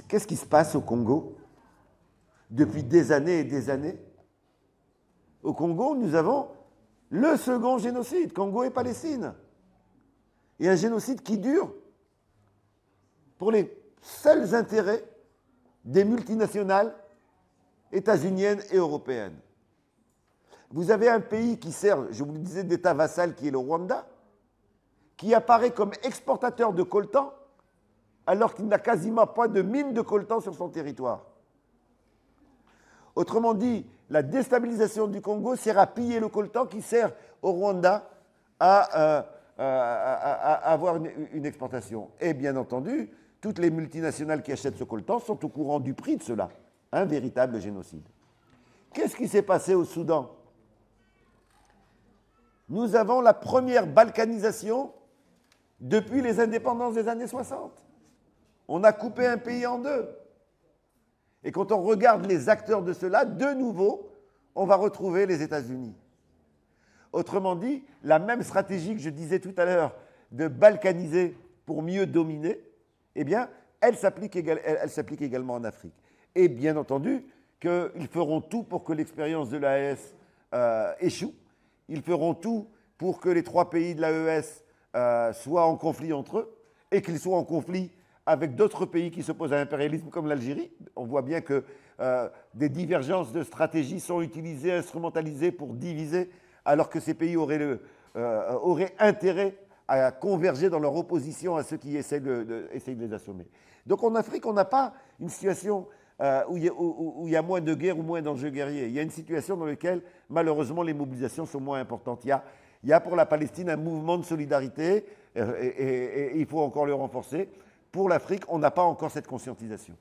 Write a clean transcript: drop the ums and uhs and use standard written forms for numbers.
Qu'est-ce qui se passe au Congo depuis des années et des années? Au Congo, nous avons le second génocide, Congo et Palestine. Et un génocide qui dure pour les seuls intérêts des multinationales états-uniennes et européennes. Vous avez un pays qui sert, je vous le disais, d'État vassal, qui est le Rwanda, qui apparaît comme exportateur de coltan, alors qu'il n'a quasiment pas de mine de coltan sur son territoire. Autrement dit, la déstabilisation du Congo sert à piller le coltan qui sert au Rwanda à avoir une exportation. Et bien entendu, toutes les multinationales qui achètent ce coltan sont au courant du prix de cela. Un véritable génocide. Qu'est-ce qui s'est passé au Soudan? Nous avons la première balkanisation depuis les indépendances des années 60. On a coupé un pays en deux. Et quand on regarde les acteurs de cela, de nouveau, on va retrouver les États-Unis. Autrement dit, la même stratégie que je disais tout à l'heure de balkaniser pour mieux dominer, eh bien, elle s'applique également en Afrique. Et bien entendu, qu'ils feront tout pour que l'expérience de l'AES échoue. Ils feront tout pour que les trois pays de l'AES soient en conflit entre eux et qu'ils soient en conflit avec d'autres pays qui s'opposent à l'impérialisme comme l'Algérie. On voit bien que des divergences de stratégie sont utilisées, instrumentalisées pour diviser, alors que ces pays auraient intérêt à converger dans leur opposition à ceux qui essayent de les assommer. Donc en Afrique, on n'a pas une situation où il y a moins de guerres ou moins d'enjeux guerriers. Il y a une situation dans laquelle, malheureusement, les mobilisations sont moins importantes. Il y a pour la Palestine un mouvement de solidarité et il faut encore le renforcer. Pour l'Afrique, on n'a pas encore cette conscientisation.